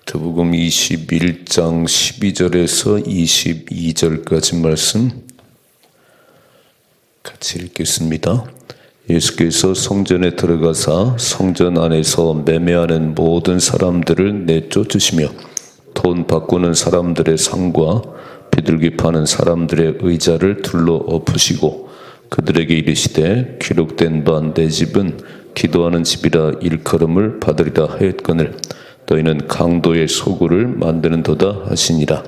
마태복음 21장 12절에서 22절까지 말씀 같이 읽겠습니다. 예수께서 성전에 들어가사 성전 안에서 매매하는 모든 사람들을 내쫓으시며 돈 바꾸는 사람들의 상과 비둘기 파는 사람들의 의자를 둘러 엎으시고 그들에게 이르시되 기록된 바 내 집은 기도하는 집이라 일컬음을 받으리라 하였거늘 너희는 강도의 소굴을 만드는도다 하시니라.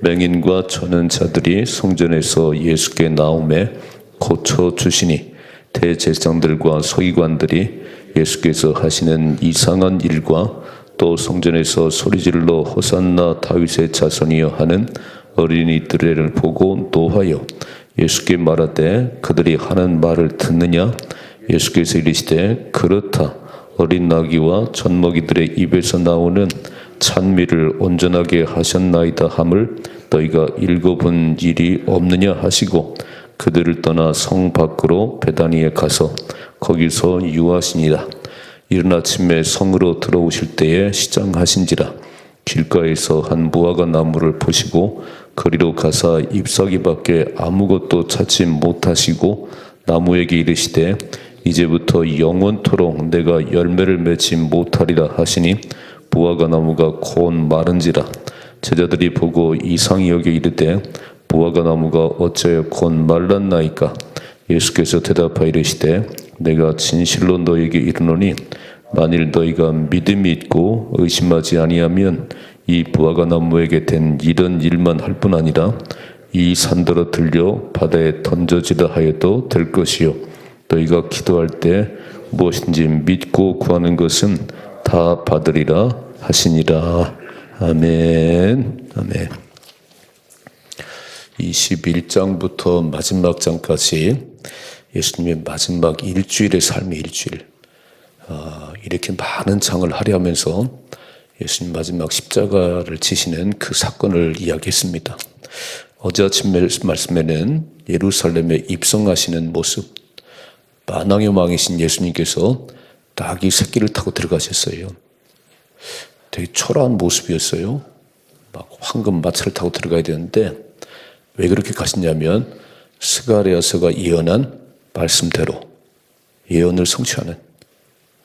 맹인과 저는 자들이 성전에서 예수께 나오매 고쳐주시니 대제사장들과 서기관들이 예수께서 하시는 이상한 일과 또 성전에서 소리질러 호산나 다윗의 자손이여 하는 어린이들을 보고 노하여 예수께 말하되 그들이 하는 말을 듣느냐? 예수께서 이르시되 그렇다. 어린 나귀와 젖먹이들의 입에서 나오는 찬미를 온전하게 하셨나이다 함을 너희가 읽어본 일이 없느냐 하시고 그들을 떠나 성 밖으로 베다니에 가서 거기서 유하시니라. 이른 아침에 성으로 들어오실 때에 시장하신지라. 길가에서 한 무화과 나무를 보시고 거리로 가사 잎사귀밖에 아무것도 찾지 못하시고 나무에게 이르시되 이제부터 영원토록 내가 열매를 맺지 못하리라 하시니 무화과 나무가 곧 마른지라. 제자들이 보고 이상히 여겨 이르되 무화과 나무가 어찌하여 곧 말랐나이까? 예수께서 대답하여 이르시되 내가 진실로 너희에게 이르노니 만일 너희가 믿음이 있고 의심하지 아니하면 이 무화과 나무에게 된 이런 일만 할 뿐 아니라 이 산더러 들려 바다에 던져지라 하여도 될 것이요 너희가 기도할 때 무엇인지 믿고 구하는 것은 다 받으리라 하시니라. 아멘. 아멘. 21장부터 마지막 장까지 예수님의 마지막 일주일의 삶의 일주일, 이렇게 많은 장을 할애하면서 예수님 마지막 십자가를 지시는 그 사건을 이야기했습니다. 어제 아침 말씀에는 예루살렘에 입성하시는 모습, 만왕의 왕이신 예수님께서 나귀 새끼를 타고 들어가셨어요. 되게 초라한 모습이었어요. 막 황금 마차를 타고 들어가야 되는데 왜 그렇게 가시냐면 스가랴서가 예언한 말씀대로 예언을 성취하는,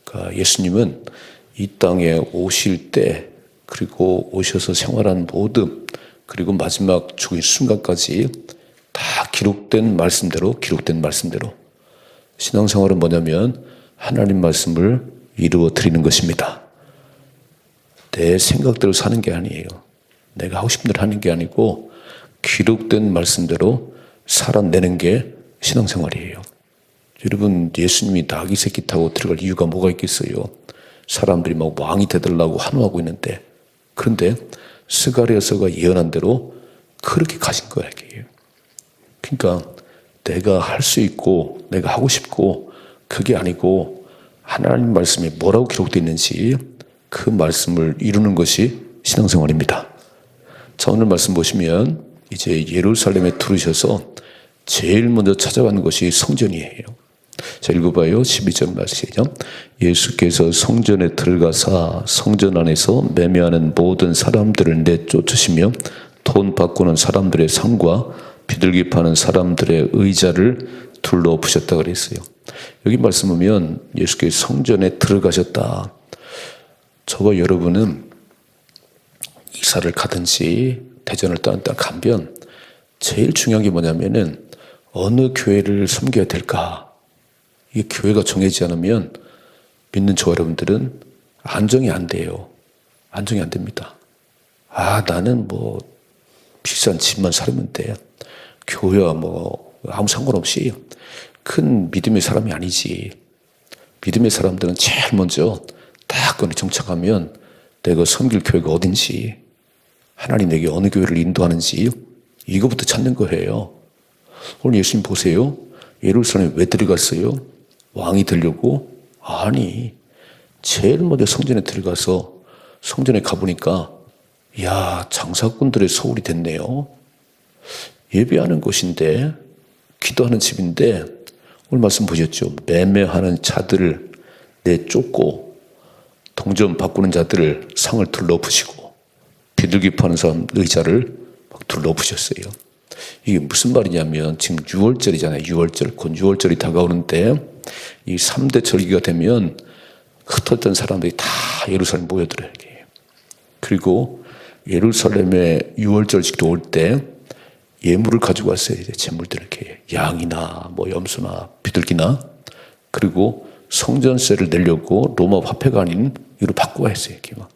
그러니까 예수님은 이 땅에 오실 때 그리고 오셔서 생활한 모든 그리고 마지막 죽을 순간까지 다 기록된 말씀대로 신앙생활은 뭐냐면 하나님 말씀을 이루어 드리는 것입니다. 내 생각대로 사는 게 아니에요. 내가 하고 싶은 대로 하는 게 아니고 기록된 말씀대로 살아내는 게 신앙생활이에요. 여러분, 예수님이 나귀 새끼 타고 들어갈 이유가 뭐가 있겠어요? 사람들이 막 왕이 되달라고 환호하고 있는데, 그런데 스가랴서가 예언한 대로 그렇게 가신 거예요. 그러니까 내가 할 수 있고 내가 하고 싶고 그게 아니고 하나님 말씀에 뭐라고 기록되어 있는지 그 말씀을 이루는 것이 신앙생활입니다. 자, 오늘 말씀 보시면 이제 예루살렘에 들으셔서 제일 먼저 찾아가는 것이 성전이에요. 자, 읽어봐요. 12절 말씀이죠. 예수께서 성전에 들어가사 성전 안에서 매매하는 모든 사람들을 내쫓으시며 돈 바꾸는 사람들의 상과 비둘기 파는 사람들의 의자를 둘러 엎으셨다 그랬어요. 여기 말씀 보면 예수께서 성전에 들어가셨다. 저와 여러분은 이사를 가든지 대전을 떠났다 가면 제일 중요한 게 뭐냐면은 어느 교회를 섬겨야 될까? 이게 교회가 정해지지 않으면 믿는 저와 여러분들은 안정이 안 돼요. 안정이 안 됩니다. 나는 뭐 비싼 집만 살면 돼. 교회와 뭐 아무 상관없이 큰 믿음의 사람이 아니지. 믿음의 사람들은 제일 먼저 딱 거기 정착하면 내가 섬길 교회가 어딘지, 하나님 내게 어느 교회를 인도하는지 이거부터 찾는 거예요. 오늘 예수님 보세요. 예루살렘에 왜 들어갔어요? 왕이 되려고? 아니, 제일 먼저 성전에 들어가서 성전에 가보니까 장사꾼들의 소울이 됐네요. 예배하는 곳인데, 기도하는 집인데, 오늘 말씀 보셨죠? 매매하는 자들을 내쫓고 동전 바꾸는 자들을 상을 둘러부시고 비둘기 파는 사람 의자를 막 둘러부셨어요. 이게 무슨 말이냐면 지금 6월절이잖아요. 6월절. 곧 6월절이 다가오는데 이 3대 절기가 되면 흩어졌던 사람들이 다 예루살렘 모여들어요. 그리고 예루살렘에 6월절 지키러 올 때 예물을 가지고 왔어요. 재물들 이렇게 양이나 뭐 염소나 비둘기나. 그리고 성전세를 내려고 로마 화폐가 아닌 이로 바꾸어 했어요. 이렇게 막.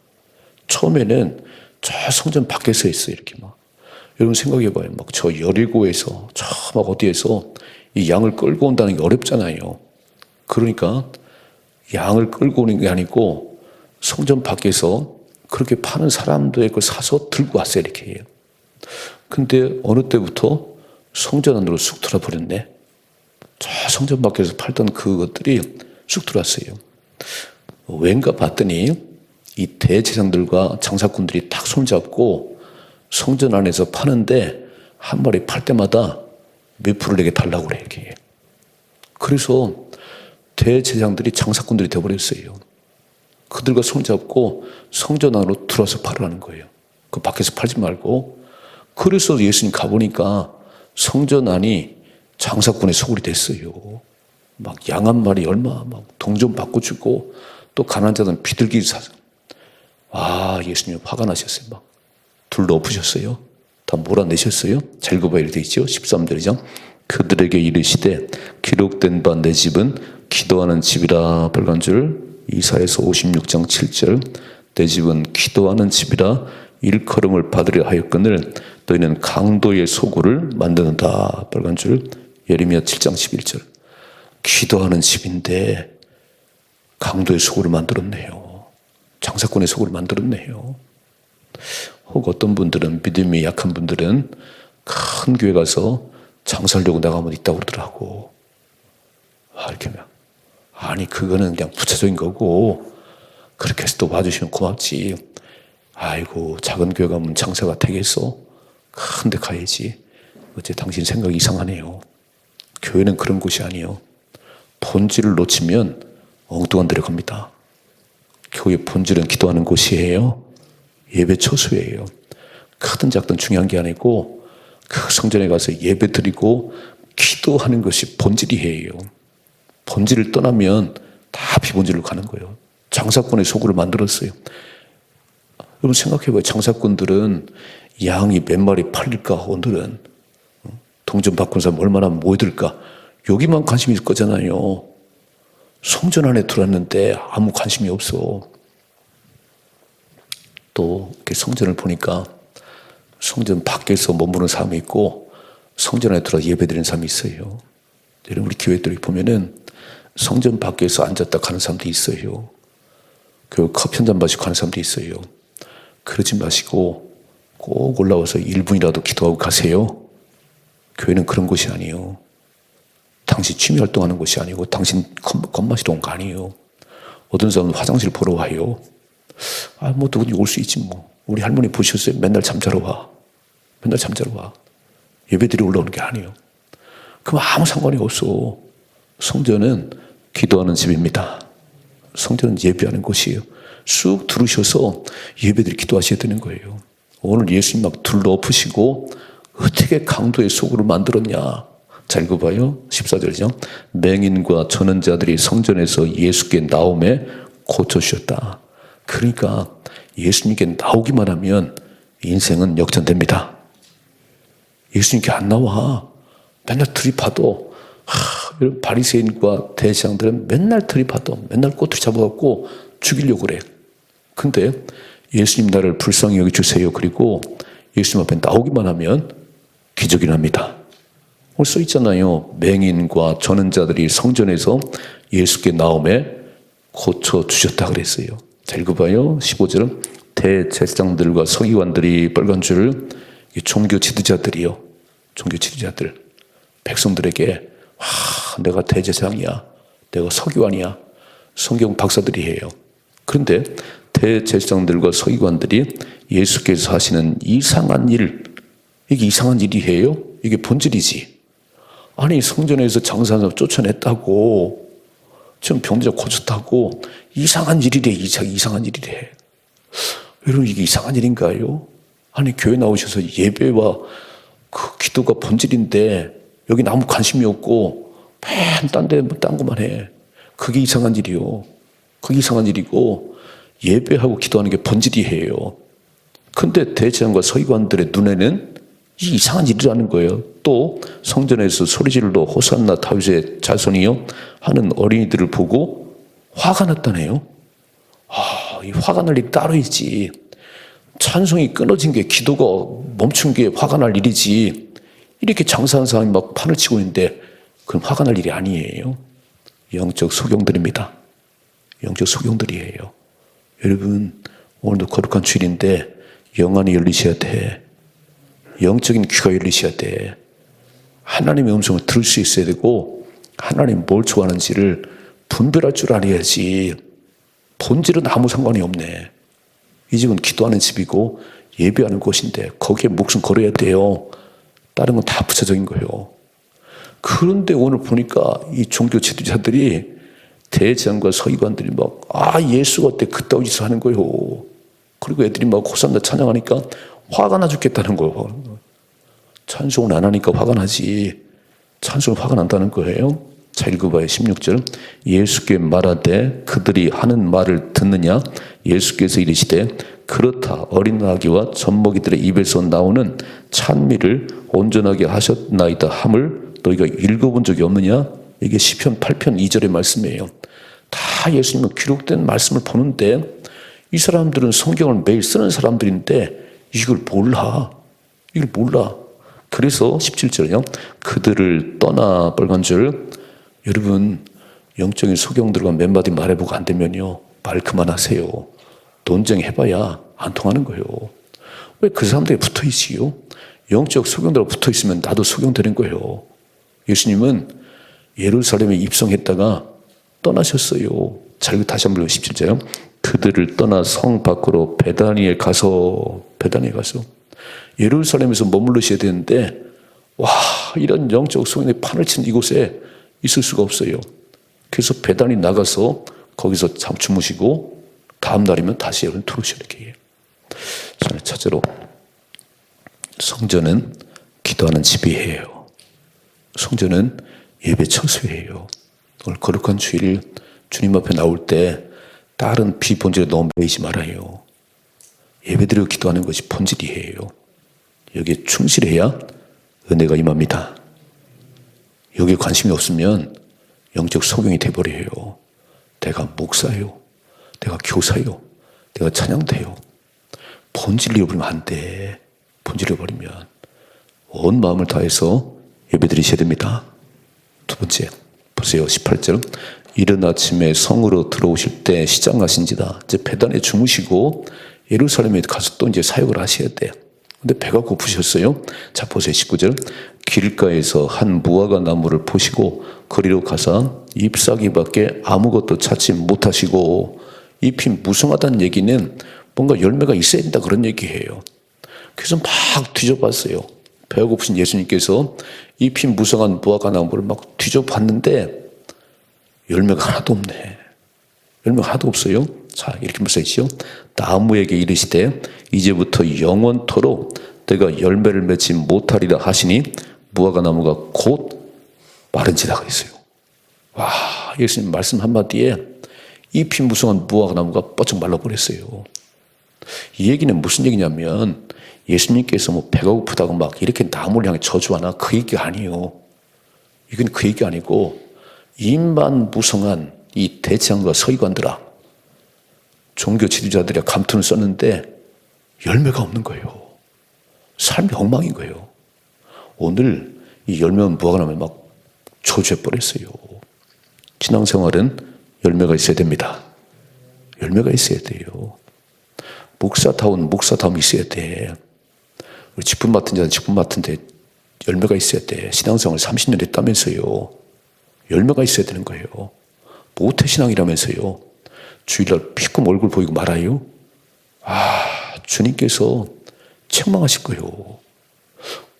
처음에는 저 성전 밖에서 했어요. 이렇게 막. 여러분 생각해봐요. 막 저 여리고에서 저 막 어디에서 이 양을 끌고 온다는 게 어렵잖아요. 그러니까 양을 끌고 오는 게 아니고 성전 밖에서 그렇게 파는 사람들의 걸 사서 들고 왔어요. 이렇게 해요. 근데 어느 때부터 성전 안으로 쑥 들어버렸네. 저 성전 밖에서 팔던 그것들이 쑥 들어왔어요. 왠가 봤더니 이 대제사장들과 장사꾼들이 탁 손잡고 성전 안에서 파는데 한 마리 팔 때마다 몇 프로 내게 달라고 그래. 이렇게. 그래서 대제사장들이 장사꾼들이 되어버렸어요. 그들과 손잡고 성전 안으로 들어와서 팔으라는 거예요. 그 밖에서 팔지 말고. 그래서 예수님 가보니까 성전 안이 장사꾼의 소굴이 됐어요. 막 양 한 마리 얼마 막 동전 받고 주고 또 가난한 자들은 비둘기 사서. 아, 예수님 화가 나셨어요. 막 둘러엎으셨어요. 다 몰아내셨어요. 잘 읽어봐야 되어 있죠. 13절이죠. 그들에게 이르시되 기록된 바 내 집은 기도하는 집이라 빨간 줄. 이사야서 56장 7절. 내 집은 기도하는 집이라 일컬음을 받으려 하였거늘 너희는 강도의 소굴을 만드는다. 빨간 줄. 예레미야 7장 11절. 기도하는 집인데 강도의 소굴을 만들었네요. 장사꾼의 소굴을 만들었네요. 혹 어떤 분들은 믿음이 약한 분들은 큰 교회 가서 장사하려고 나가면 있다고 그러더라고. 이렇게 막. 아니 그거는 그냥 부차적인 거고 그렇게 해서 또 와주시면 고맙지. 아이고 작은 교회 가면 장사가 되겠어? 큰 데 가야지. 어째 당신 생각이 이상하네요. 교회는 그런 곳이 아니에요. 본질을 놓치면 엉뚱한 데로 갑니다. 교회 본질은 기도하는 곳이에요. 예배 처소예요. 크든 작든 중요한 게 아니고 그 성전에 가서 예배 드리고 기도하는 것이 본질이에요. 본질을 떠나면 다 비본질로 가는 거예요. 장사꾼의 소굴을 만들었어요. 여러분 생각해봐요. 장사꾼들은 양이 몇 마리 팔릴까? 오늘은 동전 바꾼 사람 얼마나 모여들까? 여기만 관심이 있을 거잖아요. 성전 안에 들어왔는데 아무 관심이 없어. 또 이렇게 성전을 보니까 성전 밖에서 머무는 사람이 있고 성전 안에 들어와 예배드리는 사람이 있어요. 여러분 우리 교회들이 보면은 성전 밖에서 앉았다 가는 사람도 있어요. 그 커피 한 잔 마시고 가는 사람도 있어요. 그러지 마시고 꼭 올라와서 1분이라도 기도하고 가세요. 교회는 그런 곳이 아니에요. 당신 취미 활동하는 곳이 아니고 당신 컵 마시러 온 거 아니에요. 어떤 사람은 화장실 보러 와요. 뭐 누구든지 올 수 있지 뭐. 우리 할머니 보셨어요? 맨날 잠자러 와. 맨날 잠자러 와. 예배드리 올라오는 게 아니에요. 그럼 아무 상관이 없어. 성전은 기도하는 집입니다. 성전은 예배하는 곳이에요. 쑥 들으셔서 예배드리 기도하셔야 되는 거예요. 오늘 예수님 막 둘러엎으시고 어떻게 강도의 소굴을 만들었냐. 잘 읽어봐요. 14절이죠. 맹인과 저는 자들이 성전에서 예수께 나오매 고쳐주셨다. 그러니까 예수님께 나오기만 하면 인생은 역전됩니다. 예수님께 안 나와. 맨날 들이파도 바리새인과 대제사장들은 맨날 들이파도 맨날 꼬투리 잡아갖고 죽이려고 그래. 근데 예수님 나를 불쌍히 여겨주세요. 그리고 예수님 앞에 나오기만 하면 기적이 납니다. 오늘 써 있잖아요. 맹인과 저는 자들이 성전에서 예수께 나오매 고쳐주셨다 그랬어요. 잘 읽어봐요. 15절은 대제사장들과 서기관들이 빨간 줄을 종교 지도자들이요. 종교 지도자들. 백성들에게 내가 대제사장이야. 내가 서기관이야. 성경 박사들이에요. 그런데 대제사장들과 서기관들이 예수께서 하시는 이상한 일, 이게 이상한 일이에요? 이게 본질이지. 아니 성전에서 장사하는 사람 쫓아냈다고 지금 병자 고쳤다고 이상한 일이래. 이상한 일이래. 여러분 이게 이상한 일인가요? 아니 교회 나오셔서 예배와 그 기도가 본질인데 여기 아무 관심이 없고 맨 딴 것만 해. 그게 이상한 일이요. 그게 이상한 일이고 예배하고 기도하는 게 본질이에요. 근데 대제사장과 서기관들의 눈에는 이 이상한 일이라는 거예요. 또 성전에서 소리질러 호산나 다윗의 자손이요 하는 어린이들을 보고 화가 났다네요. 이 화가 날 일이 따로 있지. 찬송이 끊어진 게, 기도가 멈춘 게 화가 날 일이지. 이렇게 장사하는 사람이 막 판을 치고 있는데 그럼 화가 날 일이 아니에요. 영적 소경들입니다. 영적 소경들이에요. 여러분, 오늘도 거룩한 주일인데 영안이 열리셔야 돼. 영적인 귀가 열리셔야 돼. 하나님의 음성을 들을 수 있어야 되고 하나님 뭘 좋아하는지를 분별할 줄 알아야지. 본질은 아무 상관이 없네. 이 집은 기도하는 집이고 예배하는 곳인데 거기에 목숨 걸어야 돼요. 다른 건 다 부차적인 거예요. 그런데 오늘 보니까 이 종교 지도자들이 대제사장과 서기관들이 막 예수가 어때 그따위 짓을 하는 거예요. 그리고 애들이 막 호산나 찬양하니까 화가 나 죽겠다는 거예요. 찬송을 안 하니까 화가 나지. 찬송은 화가 난다는 거예요. 자, 읽어봐요. 16절. 예수께 말하되 그들이 하는 말을 듣느냐? 예수께서 이르시되 그렇다. 어린 나귀와 젖먹이들의 입에서 나오는 찬미를 온전하게 하셨나이다 함을 너희가 읽어본 적이 없느냐? 이게 시편 8편 2절의 말씀이에요. 다 예수님은 기록된 말씀을 보는데 이 사람들은 성경을 매일 쓰는 사람들인데 이걸 몰라. 이걸 몰라. 그래서 17절이요. 그들을 떠나 빨간 줄. 여러분, 영적인 소경들과 몇 마디 말해보고 안 되면요, 말 그만하세요. 논쟁해봐야 안 통하는 거예요. 왜 그 사람들이 붙어있지요? 영적 소경들하고 붙어있으면 나도 소경되는 거예요. 예수님은 예루살렘에 입성했다가 떠나셨어요. 자, 다시 한번 17절이요. 그들을 떠나 성 밖으로 베다니에 가서 예루살렘에서 머무르셔야 되는데 이런 영적 소경의 판을 친 이곳에 있을 수가 없어요. 그래서 베다니 나가서 거기서 잠 주무시고 다음 날이면 다시 여러분 들어오셔야 돼요. 저는 첫째로 성전은 기도하는 집이에요. 성전은 예배 처소예요. 오늘 거룩한 주일 주님 앞에 나올 때 다른 비본질에 너무 매이지 말아요. 예배드리고 기도하는 것이 본질이에요. 여기에 충실해야 은혜가 임합니다. 여기에 관심이 없으면 영적 소경이 돼버려요. 내가 목사요. 내가 교사요. 내가 찬양대요. 본질을 잃어버리면 안 돼. 본질을 잃어버리면 온 마음을 다해서 예배드리셔야 됩니다. 두 번째, 보세요. 18절. 이른 아침에 성으로 들어오실 때 시장하신지다. 이제 베단에 주무시고 예루살렘에 가서 또 이제 사역을 하셔야 돼. 근데 배가 고프셨어요. 자, 보세요. 19절. 길가에서 한 무화과 나무를 보시고 거리로 가사 잎사귀밖에 아무것도 찾지 못하시고, 잎이 무성하다는 얘기는 뭔가 열매가 있어야 된다 그런 얘기예요. 그래서 막 뒤져봤어요. 배가 고프신 예수님께서 잎이 무성한 무화과 나무를 막 뒤져봤는데 열매가 하나도 없네. 열매가 하나도 없어요. 자, 이렇게 말씀하시죠. 나무에게 이르시되 이제부터 영원토록 내가 열매를 맺지 못하리라 하시니 무화과 나무가 곧 마른지라 그랬어요. 예수님 말씀 한마디에 잎이 무성한 무화과 나무가 뻗쩍 말라버렸어요. 이 얘기는 무슨 얘기냐면 예수님께서 뭐 배가 고프다고 막 이렇게 나무를 향해 저주하나 그 얘기가 아니에요. 이건 그 얘기 아니고 입만 무성한 이 대제사장과 서기관들아, 종교 지도자들이 감투를 썼는데 열매가 없는 거예요. 삶이 엉망인 거예요. 오늘 이 열매 없는 무화과 나무를 막 저주해버렸어요. 신앙생활은 열매가 있어야 됩니다. 열매가 있어야 돼요. 목사다움이 있어야 돼. 우리 직분 맡은 자는 직분 맡은데 열매가 있어야 돼. 신앙생활 30년 했다면서요. 열매가 있어야 되는 거예요. 모태신앙이라면서요. 주일날 피끔 얼굴 보이고 말아요. 주님께서 책망하실 거예요.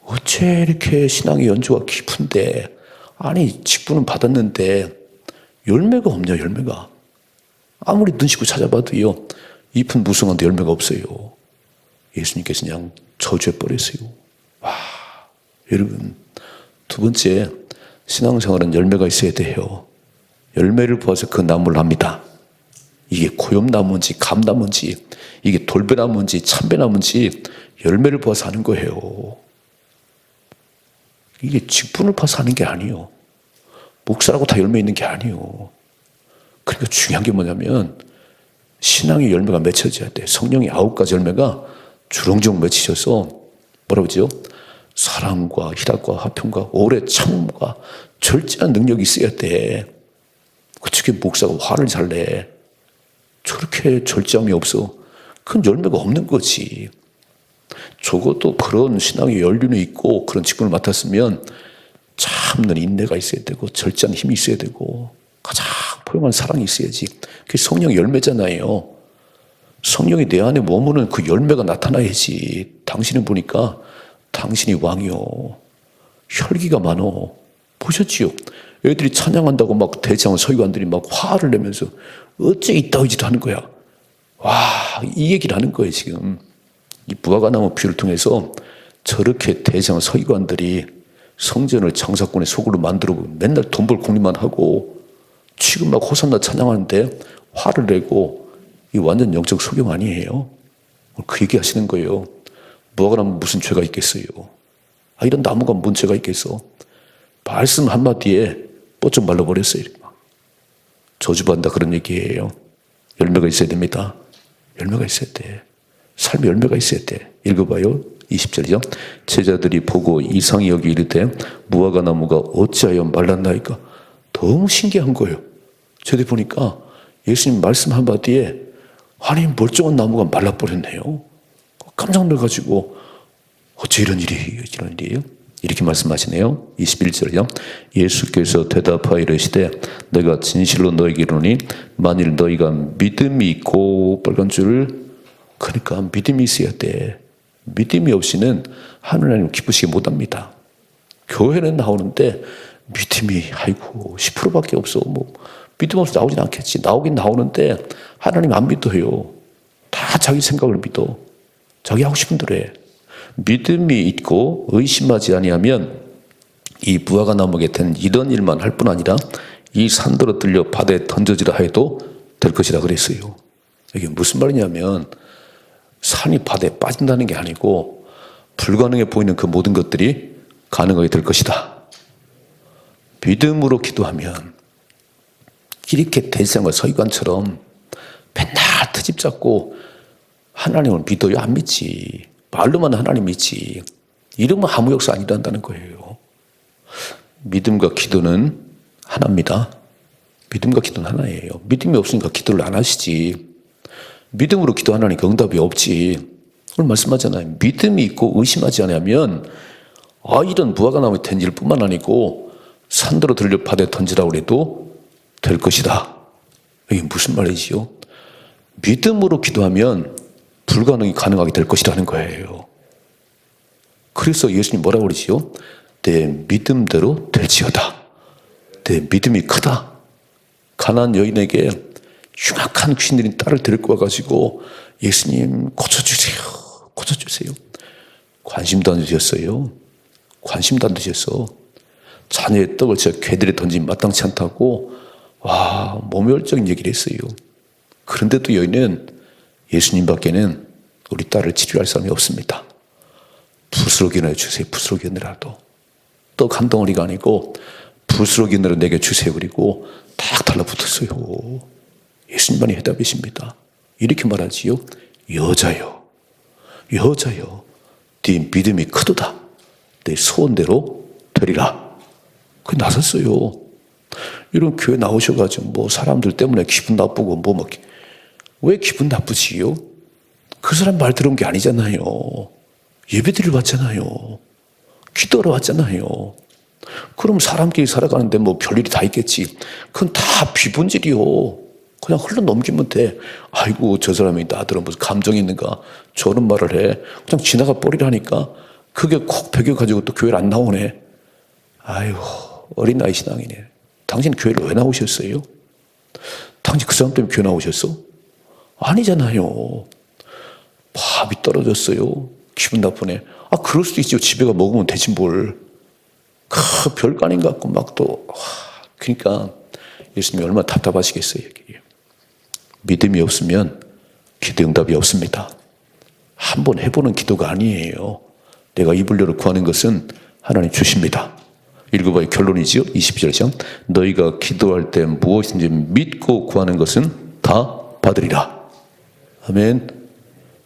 어째 이렇게 신앙의 연주가 깊은데, 아니 직분은 받았는데 열매가 없냐. 아무리 눈 씻고 찾아봐도요, 잎은 무성한데 열매가 없어요. 예수님께서 그냥 저주해 버렸어요. 와, 여러분, 두 번째, 신앙생활은 열매가 있어야 돼요. 열매를 보아서 그 나무를 합니다. 이게 고염나무인지 감나무인지 이게 돌배나무인지 참배나무인지 열매를 보아서 하는 거예요. 이게 직분을 봐서 하는 게 아니에요. 목사라고 다 열매 있는 게 아니에요. 그러니까 중요한 게 뭐냐면 신앙의 열매가 맺혀져야 돼. 성령의 9가지 열매가 주렁주렁 맺히셔서 뭐라고 그러죠? 사랑과 희락과 화평과 오래 참음과 절제한 능력이 있어야 돼. 그쪽에 목사가 화를 잘 내. 저렇게 절제함이 없어. 그건 열매가 없는 거지. 적어도 그런 신앙의 연륜이 있고 그런 직분을 맡았으면 참는 인내가 있어야 되고 절제한 힘이 있어야 되고 가장 포용한 사랑이 있어야지. 그게 성령의 열매잖아요. 성령이 내 안에 머무는 그 열매가 나타나야지. 당신은 보니까 당신이 왕이요. 혈기가 많어. 보셨지요? 애들이 찬양한다고 막 대장 서기관들이 막 화를 내면서 어째 이따위지도 하는 거야. 와, 이 얘기를 하는 거예요, 지금. 이 무화과나무 비유를 통해서 저렇게 대장 서기관들이 성전을 장사꾼의 소굴로 만들고 맨날 돈 벌 궁리만 하고 지금 막 호산나 찬양하는데 화를 내고 이 완전 영적 소경 아니에요? 그 얘기 하시는 거예요. 무화과나무 무슨 죄가 있겠어요? 아, 이런 나무가 뭔 죄가 있겠어? 말씀 한마디에 뻗쩍 말라버렸어요. 저주받는다 그런 얘기예요. 열매가 있어야 됩니다. 열매가 있어야 돼. 삶의 열매가 있어야 돼. 읽어봐요. 20절이죠. 제자들이 보고 이상히 여기 이르되 무화과 나무가 어찌하여 말랐나이까. 너무 신기한 거예요. 저들 보니까 예수님 말씀 한마디에 아니 멀쩡한 나무가 말라버렸네요. 깜짝 놀라가지고 어째 이런 일이에요? 이렇게 말씀하시네요. 21절이요. 예수께서 대답하여 이르시되 내가 진실로 너에게 이르노니 만일 너희가 믿음이 있고 빨간 줄을 그러니까 믿음이 있어야 돼. 믿음이 없이는 하나님 기쁘시게 못합니다. 교회는 나오는데 믿음이 아이고 10%밖에 없어. 뭐 믿음 없이 나오진 않겠지. 나오긴 나오는데 하나님 안 믿어요. 다 자기 생각을 믿어. 자기 하고 싶은 대로 해. 믿음이 있고 의심하지 아니하면 이 무화과 나무에 된 이런 일만 할 뿐 아니라 이 산더러 들려 바다에 던져지라 해도 될 것이라 그랬어요. 이게 무슨 말이냐면 산이 바다에 빠진다는 게 아니고 불가능해 보이는 그 모든 것들이 가능하게 될 것이다. 믿음으로 기도하면 이렇게 대장과 서기관처럼 맨날 트집 잡고 하나님을 믿어요? 안 믿지. 말로만 하나님 믿지. 이러면 아무 역사 안 일어난다는 거예요. 믿음과 기도는 하나입니다. 믿음과 기도는 하나예요. 믿음이 없으니까 기도를 안 하시지. 믿음으로 기도하나니까 응답이 없지. 오늘 말씀하잖아요. 믿음이 있고 의심하지 않으면 이런 무화과 나무에 던질 뿐만 아니고 산더러 들려 바다에 던지라고 해도 될 것이다. 이게 무슨 말이지요? 믿음으로 기도하면 불가능이 가능하게 될 것이라는 거예요. 그래서 예수님 뭐라고 그러지요? 내 믿음대로 될지어다. 내 믿음이 크다. 가난한 여인에게 흉악한 귀신 들인 딸을 데리고 와가지고 예수님 고쳐주세요. 고쳐주세요. 관심도 안 주셨어요. 관심도 안 주셨어. 자녀의 떡을 저 개들에 던지면 마땅치 않다고 모멸적인 얘기를 했어요. 그런데도 여인은 예수님 밖에는 우리 딸을 치료할 사람이 없습니다. 부스러기나 주세요. 부스러기나라도. 떡 한 덩어리가 아니고 부스러기나라 내게 주세요. 그리고 딱 달라붙었어요. 예수님만이 해답이십니다. 이렇게 말하지요. 여자여 네 믿음이 크도다. 내 소원대로 되리라. 그 나섰어요. 이런 교회 나오셔가지고 사람들 때문에 기분 나쁘고 왜 기분 나쁘지요? 그 사람 말 들은 게 아니잖아요. 예배드리러 왔잖아요. 기도하러 왔잖아요. 그럼 사람끼리 살아가는데 별일이 다 있겠지. 그건 다 비본질이요. 그냥 흘러 넘기면 돼. 아이고 저 사람이 나더러 무슨 감정이 있는가 저런 말을 해. 그냥 지나가 버리라니까. 그게 콕 배겨가지고 또 교회를 안 나오네. 아이고 어린 나이 신앙이네. 당신 교회를 왜 나오셨어요? 당신 그 사람 때문에 교회 나오셨어? 아니잖아요. 밥이 떨어졌어요. 기분 나쁘네. 그럴 수도 있죠. 집에 가 먹으면 되지 뭘. 별거 아닌 것 같고 막 또. 그러니까 예수님이 얼마나 답답하시겠어요. 믿음이 없으면 기도 응답이 없습니다. 한번 해보는 기도가 아니에요. 내가 입을려를 구하는 것은 하나님 주십니다. 읽어봐요. 결론이지요. 22절 너희가 기도할 때 무엇인지 믿고 구하는 것은 다 받으리라. 아멘.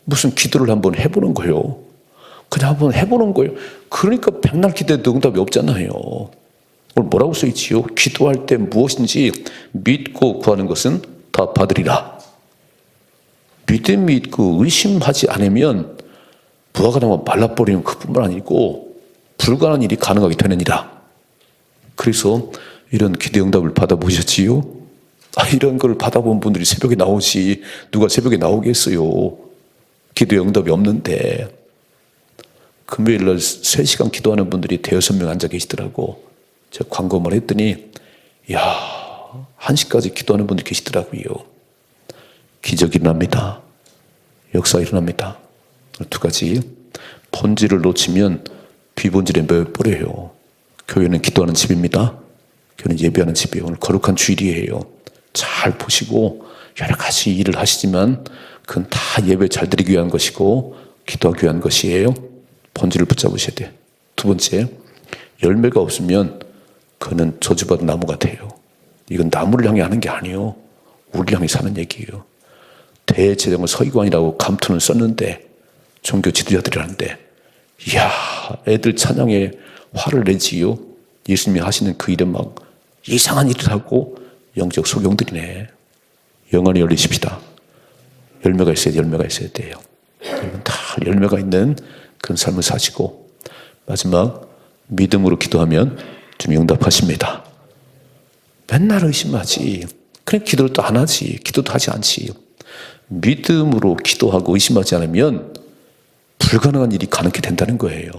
무슨 기도를 한번 해보는 거예요. 그냥 한번 해보는 거예요. 그러니까 백날 기도해도 응답이 없잖아요. 오늘 뭐라고 써있지요? 기도할 때 무엇인지 믿고 구하는 것은 다 받으리라. 믿음이 있고 의심하지 않으면 부하가 나면 말라버리면 그뿐만 아니고 불가능한 일이 가능하게 되느니라. 그래서 이런 기도 응답을 받아보셨지요? 이런 걸 받아본 분들이 새벽에 나오지 누가 새벽에 나오겠어요. 기도 응답이 없는데. 금요일날 3시간 기도하는 분들이 5-6명 앉아 계시더라고. 제가 광고만 했더니 1시까지 기도하는 분들이 계시더라고요. 기적이 일어납니다. 역사 일어납니다. 2가지. 본질을 놓치면 비본질에 매여버려요. 교회는 기도하는 집입니다. 교회는 예배하는 집이에요. 오늘 거룩한 주일이에요. 잘 보시고 여러 가지 일을 하시지만 그건 다 예배 잘 드리기 위한 것이고 기도하기 위한 것이에요. 본질을 붙잡으셔야 돼요. 2번째, 열매가 없으면 그는 저주받은 나무 같아요. 이건 나무를 향해 하는 게 아니에요. 우리를 향해 사는 얘기예요. 대제정을 서기관이라고 감투는 썼는데 종교 지도자들이 하는데 애들 찬양에 화를 내지요. 예수님이 하시는 그 일은 막 이상한 일을 하고 영적 소경들이네. 영안이 열리십시다. 열매가 있어야 돼요. 여러분 다 열매가 있는 그런 삶을 사시고 마지막 믿음으로 기도하면 주님이 응답하십니다. 맨날 의심하지. 그냥 기도를 또 안 하지. 기도도 하지 않지. 믿음으로 기도하고 의심하지 않으면 불가능한 일이 가능하게 된다는 거예요.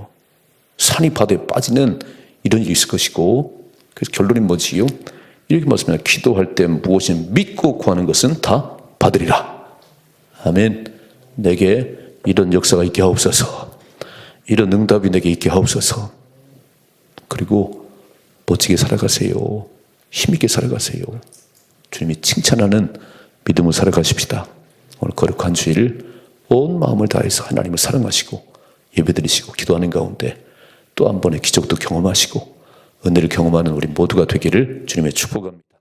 산이 바다에 빠지는 이런 일이 있을 것이고 그래서 결론이 뭐지요? 이렇게 말씀합니다. 기도할 때 무엇인 믿고 구하는 것은 다 받으리라. 아멘. 내게 이런 역사가 있게 하옵소서. 이런 응답이 내게 있게 하옵소서. 그리고 멋지게 살아가세요. 힘있게 살아가세요. 주님이 칭찬하는 믿음을 살아가십시다. 오늘 거룩한 주일 온 마음을 다해서 하나님을 사랑하시고 예배드리시고 기도하는 가운데 또 한 번의 기적도 경험하시고 은혜를 경험하는 우리 모두가 되기를 주님의 축복합니다.